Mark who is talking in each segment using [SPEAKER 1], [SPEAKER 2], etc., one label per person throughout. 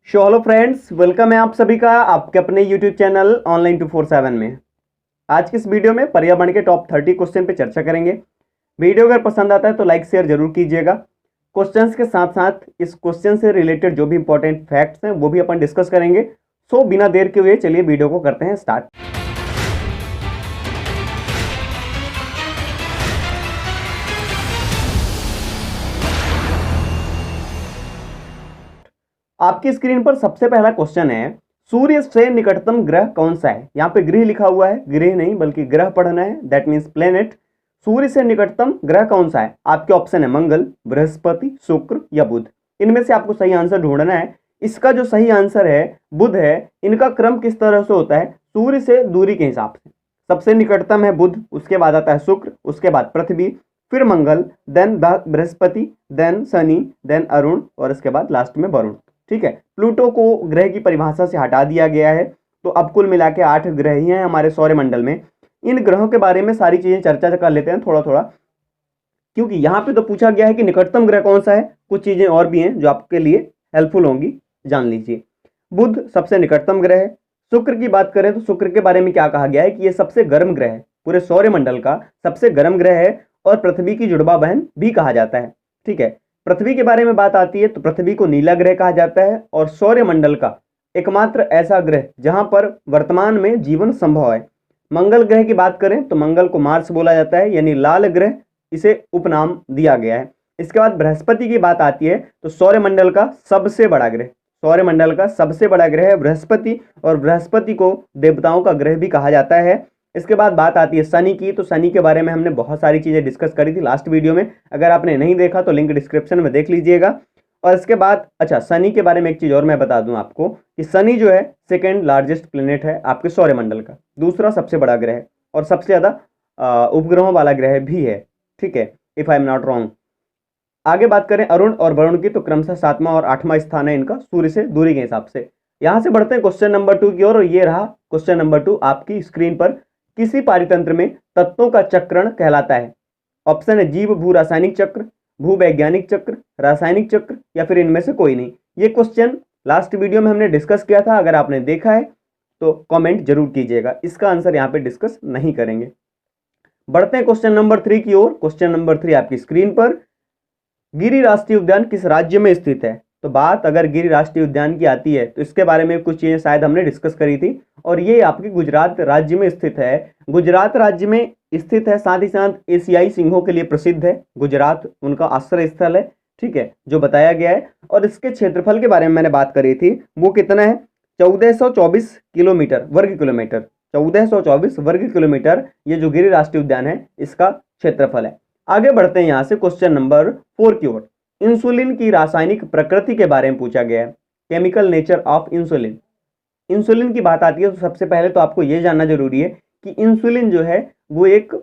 [SPEAKER 1] Hello friends, welcome है आप सभी का आपके अपने यूट्यूब चैनल ऑनलाइन 247 में। आज की इस वीडियो में पर्यावरण के टॉप 30 क्वेश्चन पे चर्चा करेंगे। वीडियो अगर पसंद आता है तो लाइक शेयर जरूर कीजिएगा। क्वेश्चंस के साथ साथ इस क्वेश्चन से रिलेटेड जो भी इंपॉर्टेंट फैक्ट्स हैं वो भी अपन डिस्कस करेंगे। सो बिना देर के हुए चलिए वीडियो को करते हैं स्टार्ट। आपकी स्क्रीन पर सबसे पहला क्वेश्चन है, सूर्य से निकटतम ग्रह कौन सा है। यहाँ पे गृह लिखा हुआ है, गृह नहीं बल्कि ग्रह पढ़ना है, दैट मीन्स प्लेनेट। सूर्य से निकटतम ग्रह कौन सा है? आपके ऑप्शन है मंगल, बृहस्पति, शुक्र या बुध। इनमें से आपको सही आंसर ढूंढना है। इसका जो सही आंसर है बुध है। इनका क्रम किस तरह से होता है? सूर्य से दूरी के हिसाब से। सबसे निकटतम है बुध, उसके बाद आता है शुक्र, उसके बाद पृथ्वी, फिर मंगल, देन बृहस्पति, देन शनि, देन अरुण और इसके बाद लास्ट में वरुण। ठीक है, प्लूटो को ग्रह की परिभाषा से हटा दिया गया है। तो अब कुल मिला के 8 ग्रह ही हैं हमारे सौरमंडल में। इन ग्रहों के बारे में सारी चीजें चर्चा कर लेते हैं थोड़ा थोड़ा, क्योंकि यहाँ पे तो पूछा गया है कि निकटतम ग्रह कौन सा है। कुछ चीजें और भी हैं जो आपके लिए हेल्पफुल होंगी, जान लीजिए। बुध सबसे निकटतम ग्रह है। शुक्र की बात करें तो शुक्र के बारे में क्या कहा गया है कि यह सबसे गर्म ग्रह है, पूरे सौरमंडल का सबसे गर्म ग्रह है और पृथ्वी की जुड़वा बहन भी कहा जाता है। ठीक है, पृथ्वी के बारे में बात आती है तो पृथ्वी को नीला ग्रह कहा जाता है और सौरमंडल का एकमात्र ऐसा ग्रह जहां पर वर्तमान में जीवन संभव है। मंगल ग्रह की बात करें तो मंगल को मार्स बोला जाता है, यानी लाल ग्रह, इसे उपनाम दिया गया है। इसके बाद बृहस्पति की बात आती है तो सौरमंडल का सबसे बड़ा ग्रह, सौरमंडल का सबसे बड़ा ग्रह है बृहस्पति, और बृहस्पति को देवताओं का ग्रह भी कहा जाता है। इसके बाद बात आती है शनि की, तो शनि के बारे में हमने बहुत सारी चीजें डिस्कस करी थी लास्ट वीडियो में। अगर आपने नहीं देखा तो लिंक डिस्क्रिप्शन में देख लीजिएगा। और इसके बाद अच्छा, शनि के बारे में एक चीज और मैं बता दूं आपको कि शनि जो है सेकेंड लार्जेस्ट प्लेनेट है आपके सौरमंडल का, दूसरा सबसे बड़ा ग्रह है और सबसे ज्यादा उपग्रहों वाला ग्रह भी है। ठीक है, if I am not wrong. आगे बात करें अरुण और वरुण की, तो क्रमशः 7वां और 8वां स्थान है इनका सूर्य से दूरी के हिसाब से। यहां से बढ़ते हैं क्वेश्चन नंबर 2 की ओर, और ये रहा क्वेश्चन नंबर 2 आपकी स्क्रीन पर। किसी पारितंत्र में तत्वों का चक्रण कहलाता है? ऑप्शन है जीव भू रासायनिक चक्र, भूवैज्ञानिक चक्र, रासायनिक चक्र या फिर इनमें से कोई नहीं। ये क्वेश्चन लास्ट वीडियो में हमने डिस्कस किया था, अगर आपने देखा है तो कमेंट जरूर कीजिएगा। इसका आंसर यहाँ पे डिस्कस नहीं करेंगे। बढ़ते हैं क्वेश्चन नंबर 3 की ओर। क्वेश्चन नंबर 3 आपकी स्क्रीन पर, गिरि राष्ट्रीय उद्यान किस राज्य में स्थित है? तो बात अगर गिरि राष्ट्रीय उद्यान की आती है तो इसके बारे में कुछ चीजें शायद हमने डिस्कस करी थी, और ये आपके गुजरात राज्य में स्थित है। गुजरात राज्य में स्थित है, साथ ही साथ एशियाई सिंहों के लिए प्रसिद्ध है। गुजरात उनका आश्रय स्थल है, ठीक है, जो बताया गया है। और इसके क्षेत्रफल के बारे में मैंने बात करी थी, वो कितना है? 1424 किलोमीटर वर्ग किलोमीटर। 1424 वर्ग किलोमीटर ये जो गिरि राष्ट्रीय उद्यान है इसका क्षेत्रफल है। आगे बढ़ते हैं यहां से क्वेश्चन नंबर 4 की ओर। इंसुलिन की रासायनिक प्रकृति के बारे में पूछा गया है, chemical nature of insulin. Insulin की बात आती है तो सबसे पहले तो आपको यह जानना जरूरी है कि इंसुलिन जो है वो एक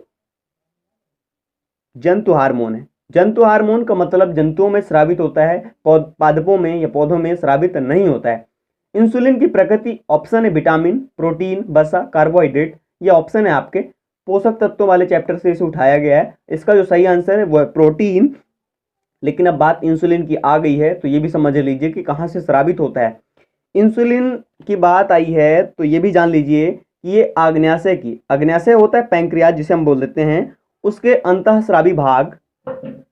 [SPEAKER 1] जंतु हार्मोन है। जंतु हार्मोन का मतलब जंतुओं में स्रावित होता है, पादपों में या पौधों में स्रावित नहीं होता है। इंसुलिन की प्रकृति ऑप्शन है विटामिन, प्रोटीन, वसा, कार्बोहाइड्रेट। ये ऑप्शन है आपके पोषक तत्वों वाले चैप्टर से इसे उठाया गया है। इसका जो सही आंसर है वो है प्रोटीन। लेकिन अब बात इंसुलिन की आ गई है तो ये भी समझ लीजिए कि कहाँ से स्रावित होता है। इंसुलिन की बात आई है तो ये भी जान लीजिए कि ये आग्नेयाशय की, आग्नेयाशय होता है पैंक्रियाज जिसे हम बोल देते हैं, उसके अंतःस्रावी भाग,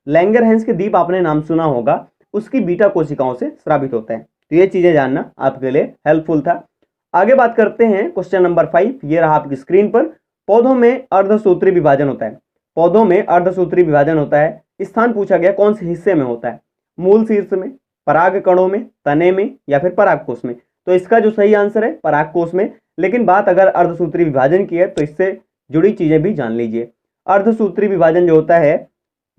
[SPEAKER 1] लैंगरहैंस के द्वीप आपने नाम सुना होगा, उसकी बीटा कोशिकाओं से स्रावित होता है। तो ये चीजें जानना आपके लिए हेल्पफुल था। आगे बात करते हैं क्वेश्चन नंबर 5, ये रहा आपकी स्क्रीन पर। पौधों में अर्धसूत्री विभाजन होता है। पौधों में अर्धसूत्री विभाजन होता है, स्थान पूछा गया कौन से हिस्से में होता है? मूल शीर्ष में, पराग कणों में, तने में या फिर परागकोश में? तो इसका जो सही आंसर है परागकोश में। लेकिन बात अगर अर्धसूत्री विभाजन की है तो इससे जुड़ी चीजें भी जान लीजिए। अर्धसूत्री विभाजन जो होता है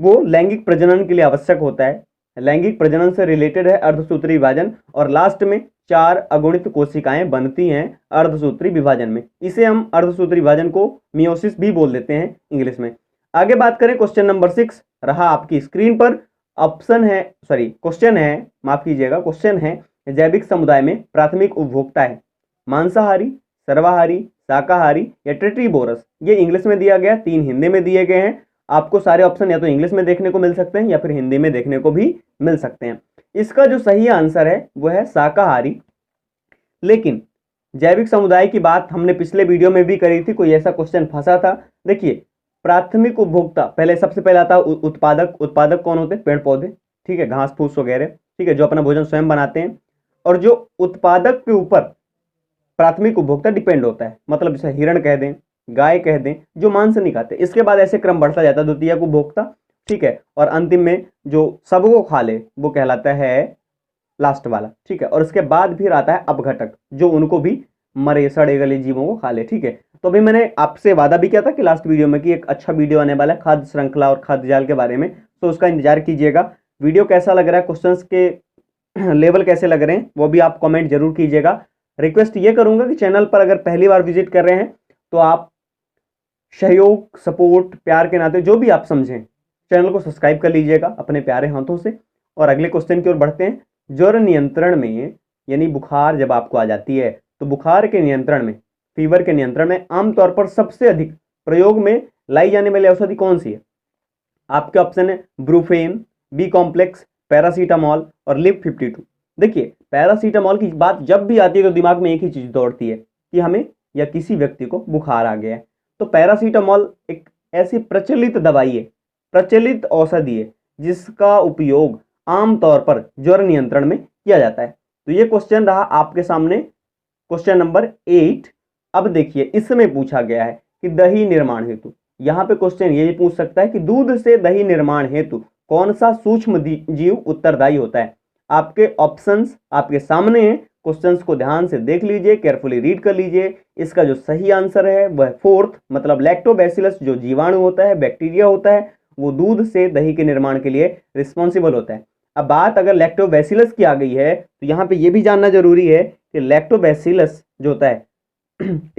[SPEAKER 1] वो लैंगिक प्रजनन के लिए आवश्यक होता है, लैंगिक प्रजनन से रिलेटेड है अर्धसूत्री विभाजन, और लास्ट में 4 अगुणित कोशिकाएं बनती हैं अर्धसूत्री विभाजन में। इसे हम अर्धसूत्री विभाजन को मियोसिस भी बोल देते हैं इंग्लिश में। आगे बात करें क्वेश्चन नंबर 6 रहा आपकी स्क्रीन पर। क्वेश्चन है, माफ कीजिएगा, क्वेश्चन है जैविक समुदाय में प्राथमिक उपभोक्ता है मांसाहारी, सर्वाहारी, शाकाहारी या टेट्रीबोरस। ये इंग्लिश में दिया गया, 3 हिंदी में दिए गए हैं। आपको सारे ऑप्शन या तो इंग्लिश में देखने को मिल सकते हैं या फिर हिंदी में देखने को भी मिल सकते हैं। इसका जो सही आंसर है वो है शाकाहारी। लेकिन जैविक समुदाय की बात हमने पिछले वीडियो में भी करी थी, कोई ऐसा क्वेश्चन फंसा था। देखिए, प्राथमिक उपभोक्ता पहले सबसे पहले आता है उत्पादक। उत्पादक कौन होते हैं? पेड़ पौधे, ठीक है, घास फूस वगैरह, ठीक है, जो अपना भोजन स्वयं बनाते हैं। और जो उत्पादक के ऊपर प्राथमिक उपभोक्ता डिपेंड होता है, मतलब जैसे हिरण कह दें, गाय कह दें, जो मांस नहीं खाते। इसके बाद ऐसे क्रम बढ़ता जाता है, द्वितीयक उपभोक्ता, ठीक है, और अंतिम में जो सबको खा ले वो कहलाता है लास्ट वाला, ठीक है। और उसके बाद फिर आता है अपघटक, जो उनको भी मरे सड़े गले जीवों को खा ले, ठीक है। तो अभी मैंने आपसे वादा भी किया था कि लास्ट वीडियो में कि एक अच्छा वीडियो आने वाला है खाद्य श्रृंखला और खाद्य जाल के बारे में, तो उसका इंतजार कीजिएगा। वीडियो कैसा लग रहा है, क्वेश्चंस के लेवल कैसे लग रहे हैं, वो भी आप कमेंट जरूर कीजिएगा। रिक्वेस्ट ये करूंगा कि चैनल पर अगर पहली बार विजिट कर रहे हैं तो आप सहयोग, सपोर्ट, प्यार के नाते जो भी आप समझें, चैनल को सब्सक्राइब कर लीजिएगा अपने प्यारे हाथों से। और अगले क्वेश्चन की ओर बढ़ते हैं। ज्वर नियंत्रण में, यानी बुखार जब आपको आ जाती है तो बुखार के नियंत्रण में, फीवर के नियंत्रण में आमतौर पर सबसे अधिक प्रयोग में लाई जाने वाली औषधि कौन सी है? आपके ऑप्शन है ब्रूफेन, बी कॉम्प्लेक्स, पैरासीटामॉल और लिप 52। देखिए, पैरासीटामॉल की बात जब भी आती है तो दिमाग में एक ही चीज दौड़ती है कि हमें या किसी व्यक्ति को बुखार आ गया है। तो पैरासीटामॉल एक ऐसी प्रचलित दवाई है, प्रचलित औषधि है, जिसका उपयोग आमतौर पर ज्वर नियंत्रण में किया जाता है। तो ये क्वेश्चन रहा आपके सामने, क्वेश्चन नंबर 8। अब देखिए, इसमें पूछा गया है कि दही निर्माण हेतु, यहां पे क्वेश्चन ये पूछ सकता है कि दूध से दही निर्माण हेतु कौन सा सूक्ष्म जीव उत्तरदायी होता है? आपके ऑप्शंस आपके सामने हैं, क्वेश्चंस को ध्यान से देख लीजिए, केयरफुली रीड कर लीजिए। इसका जो सही आंसर है वह फोर्थ, मतलब लैक्टोबैसिलस जो जीवाणु होता है, बैक्टीरिया होता है, वो दूध से दही के निर्माण के लिए रिस्पॉन्सिबल होता है। अब बात अगर लैक्टोबैसिलस की आ गई है तो यहाँ पे ये भी जानना जरूरी है कि लैक्टोबैसिलस जो होता है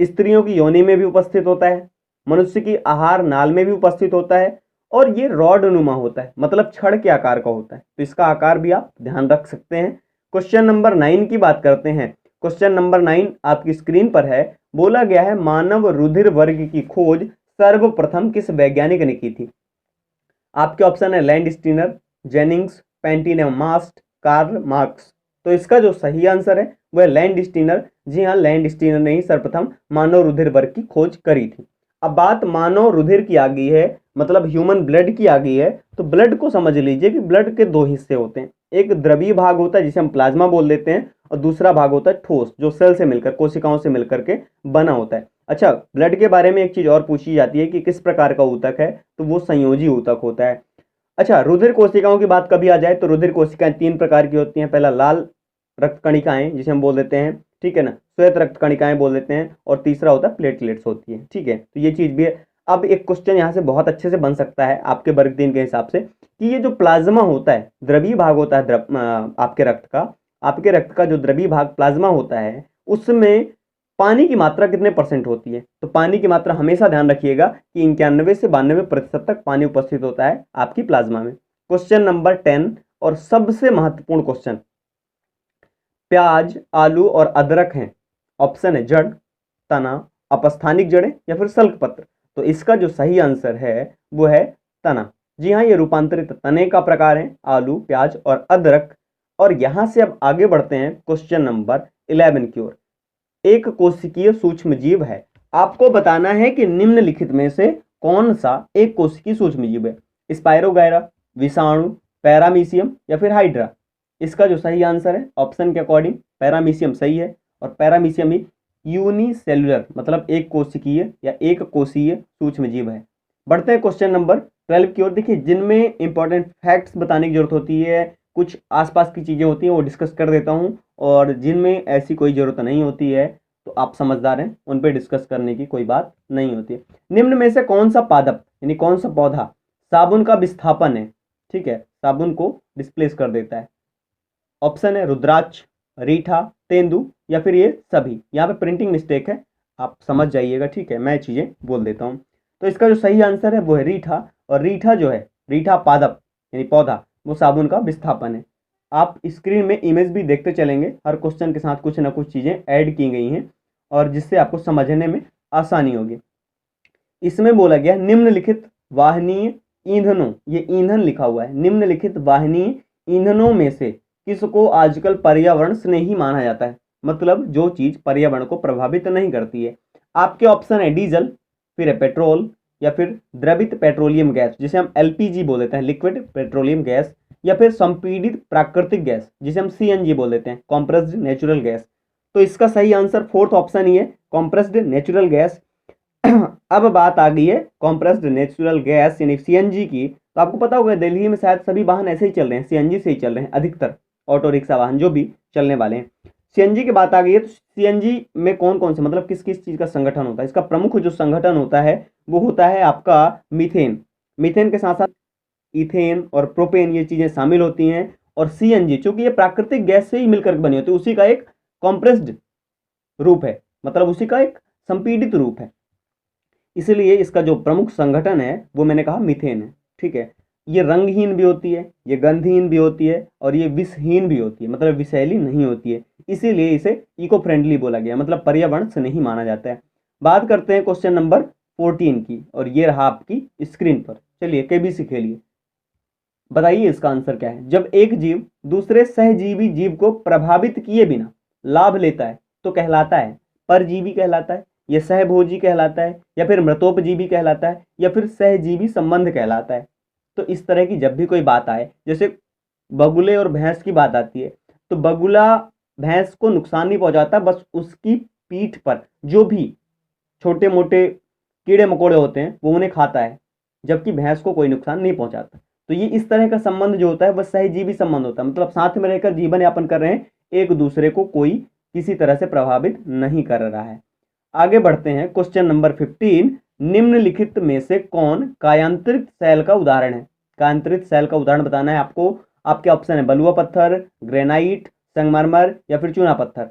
[SPEAKER 1] स्त्रियों की योनि में भी उपस्थित होता है, मनुष्य की आहार नाल में भी उपस्थित होता है, और ये रॉड नुमा होता है, मतलब छड़ के आकार का होता है। तो इसका आकार भी आप ध्यान रख सकते हैं। क्वेश्चन नंबर 9 की बात करते हैं। क्वेश्चन नंबर 9 आपकी स्क्रीन पर है। बोला गया है मानव रुधिर वर्ग की खोज सर्वप्रथम किस वैज्ञानिक ने की थी? आपके ऑप्शन है लैंड स्टीनर, जेनिंग्स, पेंटिनेमास्ट, कार्ल मार्क्स। तो इसका जो सही आंसर है वह लैंड स्टीनर। जी हाँ, लैंड स्टीनर ने ही सर्वप्रथम मानव रुधिर वर्ग की खोज करी थी। अब बात मानव रुधिर की आ गई है, मतलब ह्यूमन ब्लड की आ गई है। तो ब्लड को समझ लीजिए कि ब्लड के दो हिस्से होते हैं, एक द्रवीय भाग होता है जिसे हम प्लाज्मा बोल देते हैं, और दूसरा भाग होता है ठोस, जो सेल से मिलकर, कोशिकाओं से मिलकर के बना होता है। अच्छा, ब्लड के बारे में एक चीज और पूछी जाती है कि किस प्रकार का ऊतक है, तो वो संयोजी ऊतक होता है। अच्छा, रुधिर कोशिकाओं की बात कभी आ जाए तो रुधिर कोशिकाएं 3 प्रकार की होती हैं। पहला लाल रक्त कणिकाएं जिसे हम बोल देते हैं, ठीक है ना, श्वेत रक्त कणिकाएं बोल देते हैं, और तीसरा होता है प्लेटलेट्स होती है, ठीक है। तो ये चीज भी है। अब एक क्वेश्चन यहाँ से बहुत अच्छे से बन सकता है आपके वर्ग 3 के हिसाब से कि ये जो प्लाज्मा होता है, द्रवीय भाग होता है आपके रक्त का जो द्रवीय भाग प्लाज्मा होता है, उसमें पानी की मात्रा कितने परसेंट होती है? तो पानी की मात्रा हमेशा ध्यान रखिएगा कि 91 से 92% तक पानी उपस्थित होता है आपकी प्लाज्मा में। क्वेश्चन नंबर 10 और सबसे महत्वपूर्ण क्वेश्चन, प्याज, आलू और अदरक हैं, ऑप्शन है जड़, तना, अपस्थानिक जड़ें या फिर सल्क पत्र। तो इसका जो सही आंसर है वो है तना। जी हाँ, ये रूपांतरित तने का प्रकार है, आलू, प्याज और अदरक। और यहां से अब आगे बढ़ते हैं क्वेश्चन नंबर 11 की ओर। एक कोशिकीय सूक्ष्म जीव है, आपको बताना है कि निम्नलिखित में से कौन सा एक कोशिकीय सूक्ष्म जीव है? स्पायरोगायरा, विषाणु, पैरामीशियम या फिर हाइड्रा। इसका जो सही आंसर है ऑप्शन के अकॉर्डिंग पैरामीशियम सही है, और पैरामीशियम ही यूनिसेल्युलर, मतलब एक कोशिकीय या एक कोशीय सूक्ष्म जीव है। बढ़ते हैं क्वेश्चन नंबर 12 की ओर। देखिए, जिनमें इंपॉर्टेंट फैक्ट्स बताने की जरूरत होती है, कुछ आसपास की चीजें होती हैं वो डिस्कस कर देता हूं, और जिनमें ऐसी कोई जरूरत नहीं होती है तो आप समझदार हैं, उन पर डिस्कस करने की कोई बात नहीं होती है। निम्न में से कौन सा पादप, यानी कौन सा पौधा साबुन का विस्थापन है? ठीक है, साबुन को डिस्प्लेस कर देता है। ऑप्शन है रुद्राक्ष, रीठा, तेंदु या फिर ये सभी। यहाँ पे प्रिंटिंग मिस्टेक है, आप समझ जाइएगा, ठीक है, मैं चीजें बोल देता हूँ। तो इसका जो सही आंसर है वो है रीठा, और रीठा जो है, रीठा पादप यानी पौधा, वो साबुन का विस्थापन है। आप स्क्रीन में इमेज भी देखते चलेंगे, हर क्वेश्चन के साथ कुछ ना कुछ चीजें ऐड की गई हैं, और जिससे आपको समझने में आसानी होगी। इसमें बोला गया निम्नलिखित वाहनीय ईंधनों, ये ईंधन लिखा हुआ है, निम्नलिखित वाहनीय ईंधनों में से किसको आजकल पर्यावरण स्नेही माना जाता है, मतलब जो चीज पर्यावरण को प्रभावित नहीं करती है। आपके ऑप्शन है डीजल, फिर है पेट्रोल, या फिर द्रवित पेट्रोलियम गैस जिसे हम एलपीजी बोल देते हैं, लिक्विड पेट्रोलियम गैस, या फिर संपीड़ित प्राकृतिक गैस जिसे हम सीएनजी बोल देते हैं, कॉम्प्रेस्ड नेचुरल गैस। तो इसका सही आंसर फोर्थ ऑप्शन ही है, कॉम्प्रेस्ड नेचुरल गैस। अब बात आ गई है कॉम्प्रेस्ड नेचुरल गैस यानी सीएनजी की। तो आपको पता होगा दिल्ली में शायद सभी वाहन ऐसे ही चल रहे हैं, सीएनजी से ही चल रहे हैं, अधिकतर ऑटो रिक्शा वाहन जो भी चलने वाले हैं। सीएनजी की बात आ गई है, तो सीएनजी में कौन कौन से मतलब किस किस चीज़ का संगठन होता है, इसका प्रमुख जो संगठन होता है वो होता है आपका मीथेन। मीथेन के साथ साथ इथेन और प्रोपेन ये चीज़ें शामिल होती हैं। और सीएनजी चूंकि ये प्राकृतिक गैस से ही मिलकर बनी होती है, उसी का एक कॉम्प्रेस्ड रूप है, मतलब उसी का एक संपीड़ित रूप है, इसलिए इसका जो प्रमुख संगठन है वो मैंने कहा मीथेन है। ठीक है, ये रंगहीन भी होती है, ये गंधहीन भी होती है, और ये विषहीन भी होती है, मतलब विषैली नहीं होती है, इसीलिए इसे इको फ्रेंडली बोला गया, मतलब पर्यावरण से नहीं माना जाता है। बात करते हैं क्वेश्चन नंबर 14 की, और ये रहा आपकी स्क्रीन पर। चलिए केबीसी खेलिए, बताइए इसका आंसर क्या है। जब एक जीव दूसरे सहजीवी जीव को प्रभावित किए बिना लाभ लेता है तो कहलाता है परजीवी कहलाता है, यह सहभोजी कहलाता है, या फिर मृतोपजीवी कहलाता है, या फिर सहजीवी संबंध कहलाता है। तो इस तरह की जब भी कोई बात आए, जैसे बगुले और भैंस की बात आती है, तो बगुला भैंस को नुकसान नहीं पहुंचाता, बस उसकी पीठ पर जो भी छोटे मोटे कीड़े मकोड़े होते हैं वो उन्हें खाता है, जबकि भैंस को कोई नुकसान नहीं पहुंचाता। तो ये इस तरह का संबंध जो होता है वह सहजीवी संबंध होता है, मतलब साथ में रहकर जीवन यापन कर रहे हैं, एक दूसरे को कोई किसी तरह से प्रभावित नहीं कर रहा है। आगे बढ़ते हैं क्वेश्चन नंबर 15। निम्नलिखित में से कौन कायांतरित सेल का उदाहरण है। कायांतरित सेल का उदाहरण बताना है आपको। आपके ऑप्शन है बलुआ पत्थर, ग्रेनाइट, संगमरमर, या फिर चूना पत्थर।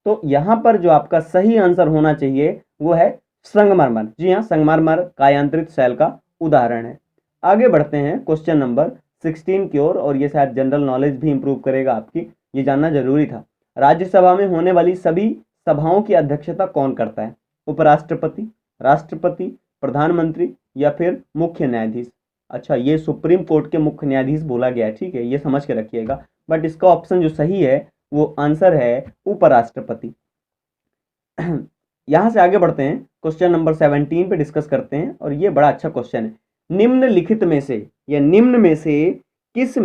[SPEAKER 1] तो यहां पर जो आपका सही आंसर होना चाहिए वो है संगमरमर। जी हाँ, संगमरमर कायांतरित सेल का उदाहरण है। आगे बढ़ते हैं क्वेश्चन नंबर 16 की ओर, और ये शायद जनरल नॉलेज भी इंप्रूव करेगा आपकी, ये जानना जरूरी था। राज्यसभा में होने वाली सभी सभाओं की अध्यक्षता कौन करता है। उपराष्ट्रपति, राष्ट्रपति, प्रधानमंत्री, या फिर मुख्य न्यायाधीश। अच्छा, ये सुप्रीम कोर्ट के मुख्य न्यायाधीश बोला गया है, ठीक है, ये समझ के रखिएगा। बट इसका ऑप्शन जो सही है वो आंसर है उपराष्ट्रपति। यहां से आगे बढ़ते हैं क्वेश्चन नंबर 17 पे डिस्कस करते हैं, और ये बड़ा अच्छा क्वेश्चन है। निम्नलिखित में से या निम्न में से किस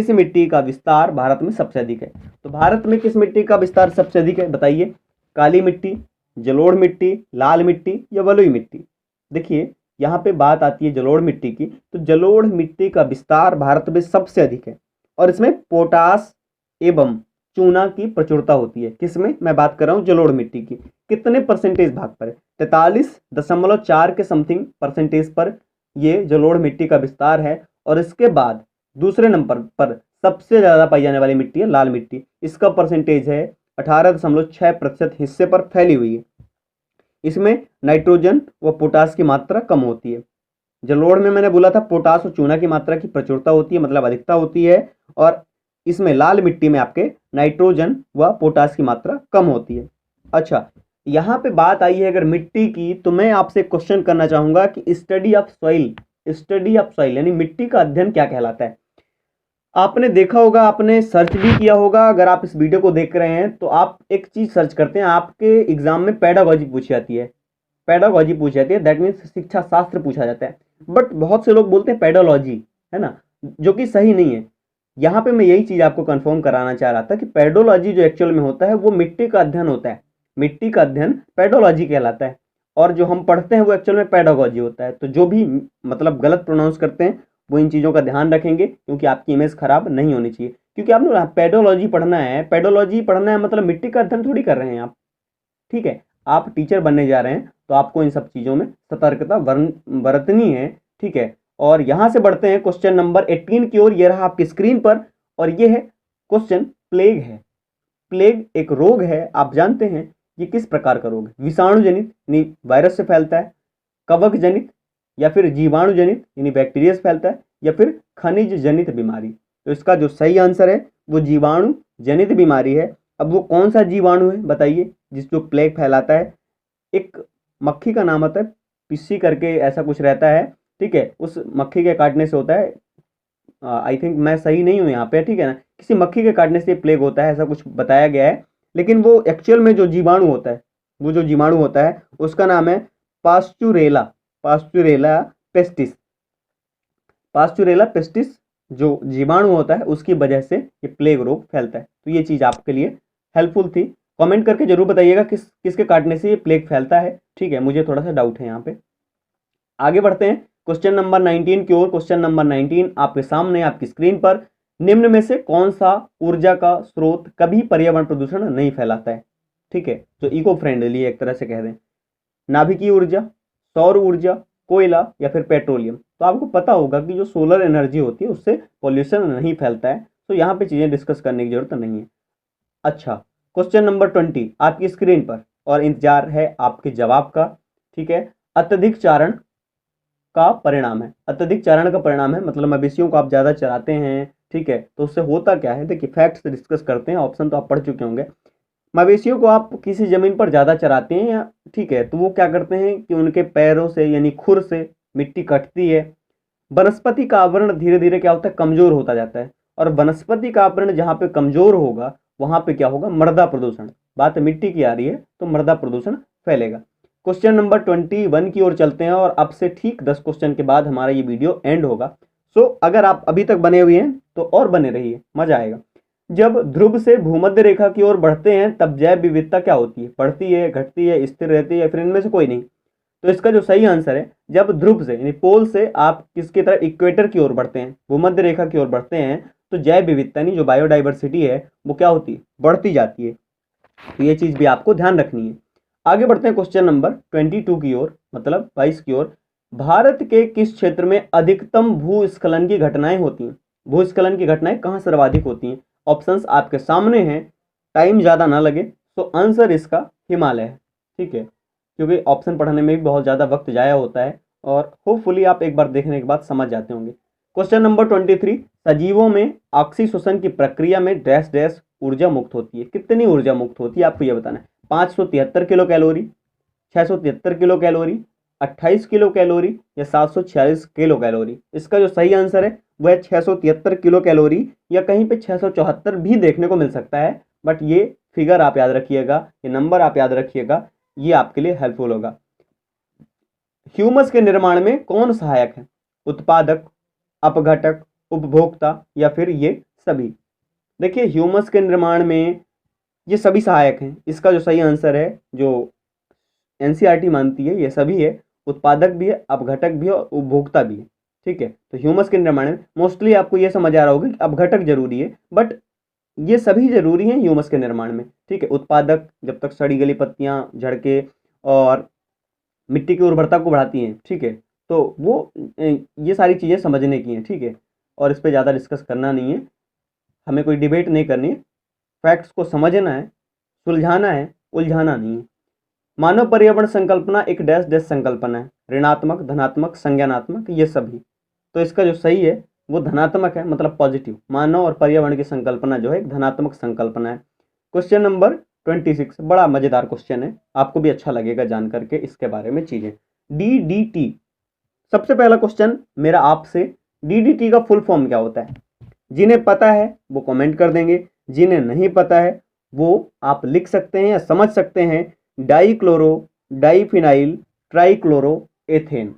[SPEAKER 1] मिट्टी का विस्तार भारत में सबसे अधिक है। तो भारत में किस मिट्टी का विस्तार सबसे अधिक है बताइए। काली मिट्टी, जलोढ़ मिट्टी, लाल मिट्टी, या बलुई मिट्टी। देखिए यहाँ पे बात आती है जलोढ़ मिट्टी की, तो जलोढ़ मिट्टी का विस्तार भारत में सबसे अधिक है, और इसमें पोटास एवं चूना की प्रचुरता होती है। किसमें मैं बात कर रहा हूँ, जलोढ़ मिट्टी की। कितने परसेंटेज भाग पर है, 43.4 के समथिंग परसेंटेज पर ये जलोढ़ मिट्टी का विस्तार है। और इसके बाद दूसरे नंबर पर सबसे ज्यादा पाई जाने वाली मिट्टी है लाल मिट्टी, इसका परसेंटेज है 18.6% हिस्से पर फैली हुई है। इसमें नाइट्रोजन व पोटास की मात्रा कम होती है। जलोढ़ में मैंने बोला था पोटास और चूना की मात्रा की प्रचुरता होती है, मतलब अधिकता होती है, और इसमें लाल मिट्टी में आपके नाइट्रोजन व पोटास की मात्रा कम होती है। अच्छा, यहाँ पे बात आई है अगर मिट्टी की, तो मैं आपसे क्वेश्चन करना चाहूंगा कि स्टडी ऑफ सॉइल यानी मिट्टी का अध्ययन क्या कहलाता है। आपने देखा होगा, आपने सर्च भी किया होगा, अगर आप इस वीडियो को देख रहे हैं तो आप एक चीज सर्च करते हैं, आपके एग्जाम में पेडागॉजी पूछी जाती है, दैट मीन्स शिक्षा शास्त्र पूछा जाता है। बट बहुत से लोग बोलते हैं पेडोलॉजी, है ना, जो कि सही नहीं है। यहाँ पे मैं यही चीज आपको कंफर्म कराना चाह रहा था कि पेडोलॉजी जो एक्चुअल में होता है वो मिट्टी का अध्ययन होता है, मिट्टी का अध्ययन पेडोलॉजी कहलाता है, और जो हम पढ़ते हैं वो एक्चुअल में पेडागॉजी होता है। तो जो भी मतलब गलत प्रोनाउंस करते हैं वो इन चीज़ों का ध्यान रखेंगे, क्योंकि आपकी इमेज खराब नहीं होनी चाहिए। क्योंकि आपने पेडोलॉजी पढ़ना है मतलब मिट्टी का अध्ययन थोड़ी कर रहे हैं आप, ठीक है। आप टीचर बनने जा रहे हैं तो आपको इन सब चीज़ों में सतर्कता बरतनी है, ठीक है। और यहाँ से बढ़ते हैं क्वेश्चन नंबर 18 की ओर, ये रहा आपकी स्क्रीन पर, और ये है क्वेश्चन प्लेग है। प्लेग एक रोग है, आप जानते हैं ये किस प्रकार का रोग है। विषाणु जनित यानी वायरस से फैलता है, कवक जनित या फिर जीवाणु जनित यानी बैक्टीरिया से फैलता है, या फिर खनिज जनित बीमारी। तो इसका जो सही आंसर है वो जीवाणु जनित बीमारी है। अब वो कौन सा जीवाणु है बताइए जिस जो प्लेग फैलाता है। एक मक्खी का नाम आता है पिस्सी करके, ऐसा कुछ रहता है, ठीक है। उस मक्खी के काटने से होता है, आई थिंक मैं सही नहीं हूँ यहाँ पे, ठीक है ना, किसी मक्खी के काटने से प्लेग होता है ऐसा कुछ बताया गया है, लेकिन वो एक्चुअल में जो जीवाणु होता है, वो जो जीवाणु होता है उसका नाम है Pasteurella, Pasteurella pestis, Pasteurella pestis जो जीवाणु होता है उसकी वजह से ये प्लेग रोग फैलता है। तो ये चीज़ आपके लिए हेल्पफुल थी। कमेंट करके जरूर बताइएगा किसके काटने से ये प्लेग फैलता है, ठीक है, मुझे थोड़ा सा डाउट है यहाँ पे। आगे बढ़ते हैं क्वेश्चन नंबर 19 की ओर। क्वेश्चन नंबर 19 आपके सामने आपकी स्क्रीन पर, निम्न में से कौन सा ऊर्जा का स्रोत कभी पर्यावरण प्रदूषण नहीं फैलाता है, ठीक है, जो इको फ्रेंडली एक तरह से कह दें। नाभिकीय ऊर्जा, सौर ऊर्जा, कोयला या फिर पेट्रोलियम। तो आपको पता होगा कि जो सोलर एनर्जी होती है उससे पॉल्यूशन नहीं फैलता है, तो यहाँ पे चीज़ें डिस्कस करने की जरूरत नहीं है। अच्छा, क्वेश्चन नंबर 20 आपकी स्क्रीन पर और इंतजार है आपके जवाब का, ठीक है। अत्यधिक चारण का परिणाम है, अत्यधिक चारण का परिणाम है मतलब मवेशियों को आप ज़्यादा चराते हैं, ठीक है, तो उससे होता क्या है, देखिए फैक्ट्स डिस्कस करते हैं, ऑप्शन तो आप पढ़ चुके होंगे। मवेशियों को आप किसी ज़मीन पर ज़्यादा चराते हैं या, ठीक है, तो वो क्या करते हैं कि उनके पैरों से यानी खुर से मिट्टी कटती है, वनस्पति का आवरण धीरे धीरे क्या होता है, कमजोर होता जाता है, और वनस्पति का आवरण जहाँ पे कमजोर होगा वहाँ पे क्या होगा, मृदा प्रदूषण। बात मिट्टी की आ रही है तो मृदा प्रदूषण फैलेगा। क्वेश्चन नंबर 21 की ओर चलते हैं और अब से ठीक 10 क्वेश्चन के बाद हमारा ये वीडियो एंड होगा। सो अगर आप अभी तक बने हुए हैं तो और बने रहिए, मजा आएगा। जब ध्रुव से भूमध्य रेखा की ओर बढ़ते हैं तब जैव विविधता क्या होती है, बढ़ती है, घटती है, स्थिर रहती है या फिर इनमें से कोई नहीं। तो इसका जो सही आंसर है, जब ध्रुव से यानी पोल से आप किसकी तरफ, इक्वेटर की ओर बढ़ते हैं, भूमध्य रेखा की ओर बढ़ते हैं, तो जैव विविधता यानी जो बायोडाइवर्सिटी है वो क्या होती है, बढ़ती जाती है। तो ये चीज भी आपको ध्यान रखनी है। आगे बढ़ते हैं क्वेश्चन नंबर 22 की ओर, मतलब 22 की ओर। भारत के किस क्षेत्र में अधिकतम भूस्खलन की घटनाएं होती हैं, भूस्खलन की घटनाएं कहाँ सर्वाधिक होती हैं। ऑप्शंस आपके सामने हैं, टाइम ज़्यादा ना लगे, तो आंसर इसका हिमालय है, ठीक है, क्योंकि ऑप्शन पढ़ने में भी बहुत ज़्यादा वक्त जाया होता है और होपफुली आप एक बार देखने के बाद समझ जाते होंगे। क्वेश्चन नंबर 23, सजीवों में ऑक्सीशोषण की प्रक्रिया में डैश डैश ऊर्जा मुक्त होती है, कितनी ऊर्जा मुक्त होती है आपको यह बताना है। 573 kilo calorie, 673 kilo calorie, 28 kilo calorie या 746 किलो कैलोरी। इसका जो सही आंसर है वह 673 किलो कैलोरी, या कहीं पे 674 भी देखने को मिल सकता है, बट ये फिगर आप याद रखिएगा, ये नंबर आप याद रखिएगा, ये आपके लिए हेल्पफुल होगा। ह्यूमस के निर्माण में कौन सहायक है, उत्पादक, अपघटक, उपभोक्ता या फिर ये सभी। देखिए ह्यूमस के निर्माण में ये सभी सहायक हैं, इसका जो सही आंसर है, जो एनसीईआरटी मानती है, ये सभी है, उत्पादक भी है, अपघटक भी है और उपभोक्ता भी है, ठीक है। तो ह्यूमस के निर्माण में मोस्टली आपको ये समझ आ रहा होगा कि अपघटक जरूरी है, बट ये सभी जरूरी हैं ह्यूमस के निर्माण में, ठीक है। उत्पादक जब तक सड़ी गली पत्तियां झड़ के और मिट्टी की उर्वरता को बढ़ाती हैं, ठीक है, तो वो ये सारी चीज़ें समझने की हैं, ठीक है, और इस पर ज़्यादा डिस्कस करना नहीं है, हमें कोई डिबेट नहीं करनी है, फैक्ट्स को समझना है, सुलझाना है, उलझाना नहीं है। मानव पर्यावरण संकल्पना एक डैश डैश संकल्पना है, ऋणात्मक, धनात्मक, संज्ञानात्मक, ये सभी। तो इसका जो सही है वो धनात्मक है, मतलब पॉजिटिव। मानव और पर्यावरण की संकल्पना जो है एक धनात्मक संकल्पना है। क्वेश्चन नंबर 26 बड़ा मजेदार क्वेश्चन है, आपको भी अच्छा लगेगा जान करके इसके बारे में चीजें। DDT, सबसे पहला क्वेश्चन मेरा आपसे, DDT का फुल फॉर्म क्या होता है। जिन्हें पता है वो कमेंट कर देंगे, जिन्हें नहीं पता है वो आप लिख सकते हैं या समझ सकते हैं। Dichloro diphenyl trichloro ethane.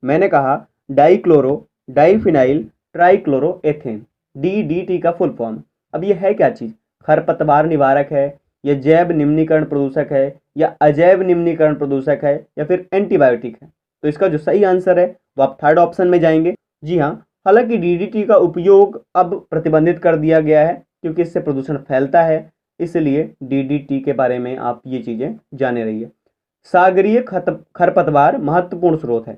[SPEAKER 1] मैंने कहा dichloro diphenyl trichloro ethane, DDT का फुल फॉर्म। अब ये है क्या चीज़, खरपतवार निवारक है, या जैव निम्नीकरण प्रदूषक है, या अजैव निम्नीकरण प्रदूषक है, या फिर एंटीबायोटिक है। तो इसका जो सही आंसर है वो आप थर्ड ऑप्शन में जाएंगे। जी हाँ, हालांकि DDT का उपयोग अब प्रतिबंधित कर दिया गया है क्योंकि इससे प्रदूषण फैलता है, इसलिए DDT के बारे में आप ये चीज़ें जाने रहिए। सागरीय खरपतवार महत्वपूर्ण स्रोत है,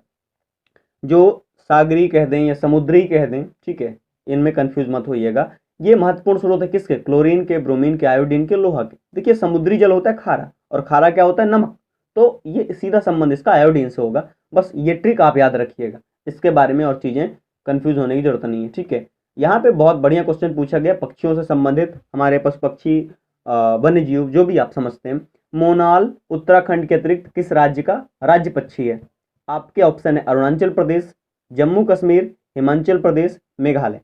[SPEAKER 1] जो सागरी कह दें या समुद्री कह दें, ठीक है, इनमें कंफ्यूज मत होइएगा। ये महत्वपूर्ण स्रोत है किसके, क्लोरीन के, ब्रोमीन के, आयोडीन के, लोहा के। देखिए समुद्री जल होता है खारा, और खारा क्या होता है, नमक, तो ये सीधा संबंध इसका आयोडीन से होगा। बस ये ट्रिक आप याद रखिएगा, इसके बारे में और चीज़ें कंफ्यूज होने की जरूरत नहीं है, ठीक है। यहाँ पे बहुत बढ़िया क्वेश्चन पूछा गया पक्षियों से संबंधित, हमारे पास पक्षी, वन्य जीव, जो भी आप समझते हैं। मोनाल उत्तराखंड के अतिरिक्त किस राज्य का राज्य पक्षी है। आपके ऑप्शन है अरुणाचल प्रदेश, जम्मू कश्मीर, हिमाचल प्रदेश, मेघालय।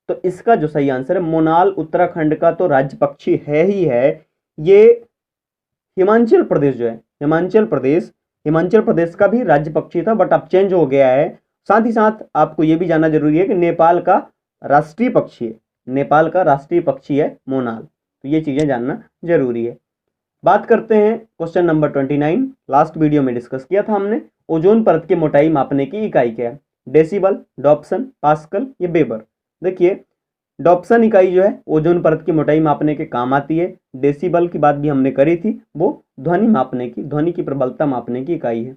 [SPEAKER 1] तो इसका जो सही आंसर है मोनाल उत्तराखंड का तो राज्य पक्षी है ही है। ये हिमाचल प्रदेश जो है, हिमाचल प्रदेश का भी राज्य पक्षी था बट अब चेंज हो गया है। साथ ही साथ आपको यह भी जानना जरूरी है कि नेपाल का राष्ट्रीय पक्षी है, नेपाल का राष्ट्रीय पक्षी है मोनाल। तो ये चीजें जानना जरूरी है। बात करते हैं क्वेश्चन नंबर 29। लास्ट वीडियो में डिस्कस किया था हमने, ओजोन परत की मोटाई मापने की इकाई क्या है? डेसिबल, डॉप्सन, पास्कल या वेबर। देखिए डॉप्सन इकाई जो है ओजोन परत की मोटाई मापने के काम आती है। डेसिबल की बात भी हमने करी थी, वो ध्वनि मापने की, ध्वनि की प्रबलता मापने की इकाई है।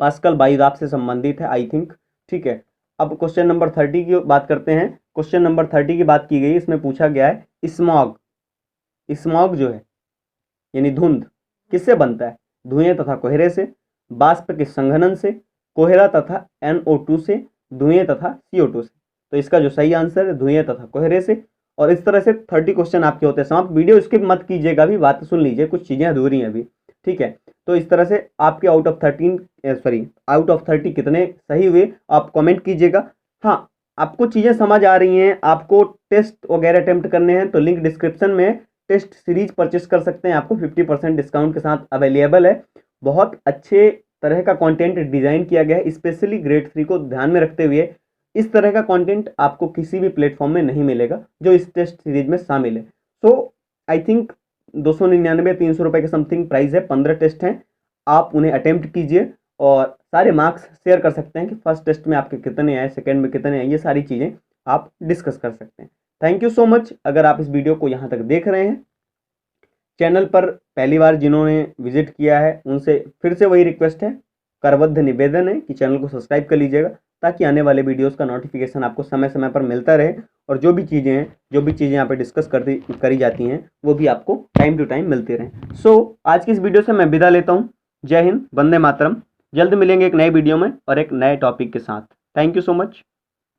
[SPEAKER 1] पास्कल वायुदाब से संबंधित है आई थिंक, ठीक है। अब क्वेश्चन नंबर 30 की बात करते हैं। क्वेश्चन नंबर 30 की बात की गई, इसमें पूछा गया है स्मॉग, स्मॉग जो है यानी धुंध किससे बनता है? धुएं तथा कोहरे से, बाष्प के संघनन से, कोहरा तथा NO2 से, धुएं तथा CO2 से। तो इसका जो सही आंसर है धुएं तथा कोहरे से। और इस तरह से 30 क्वेश्चन आपके होते हैं समाप्त। वीडियो स्किप मत कीजिएगा, अभी बात सुन लीजिए, कुछ चीजें अधूरी हैं अभी, ठीक है। तो इस तरह से आपके आउट ऑफ 30 कितने सही हुए आप कमेंट कीजिएगा। हाँ, आपको चीजें समझ आ रही हैं, आपको टेस्ट वगैरह अटेम्प्ट करने हैं तो लिंक डिस्क्रिप्शन में टेस्ट सीरीज परचेस कर सकते हैं, आपको 50% डिस्काउंट के साथ अवेलेबल है। बहुत अच्छे तरह का कंटेंट डिजाइन किया गया है, स्पेशली ग्रेड 3 को ध्यान में रखते हुए। इस तरह का कंटेंट आपको किसी भी प्लेटफॉर्म में नहीं मिलेगा जो इस टेस्ट सीरीज में शामिल है। सो आई थिंक 299-300 रुपये के समथिंग प्राइस है। 15 टेस्ट हैं, आप उन्हें अटेम्प्ट कीजिए और सारे मार्क्स शेयर कर सकते हैं कि फर्स्ट टेस्ट में आपके कितने आए, सेकेंड में कितने आए, ये सारी चीज़ें आप डिस्कस कर सकते हैं। Thank you so much. अगर आप इस वीडियो को यहाँ तक देख रहे हैं, चैनल पर पहली बार जिन्होंने विजिट किया है उनसे फिर से वही रिक्वेस्ट है, करबद्ध निवेदन है कि चैनल को सब्सक्राइब कर लीजिएगा ताकि आने वाले वीडियोस का नोटिफिकेशन आपको समय समय पर मिलता रहे और जो भी चीज़ें यहाँ पे डिस्कस करी जाती हैं वो भी आपको टाइम टू टाइम मिलती रहें। सो आज की इस वीडियो से मैं विदा लेता हूँ। जय हिंद, वंदे मातरम। जल्द मिलेंगे एक नए वीडियो में और एक नए टॉपिक के साथ। Thank you so much.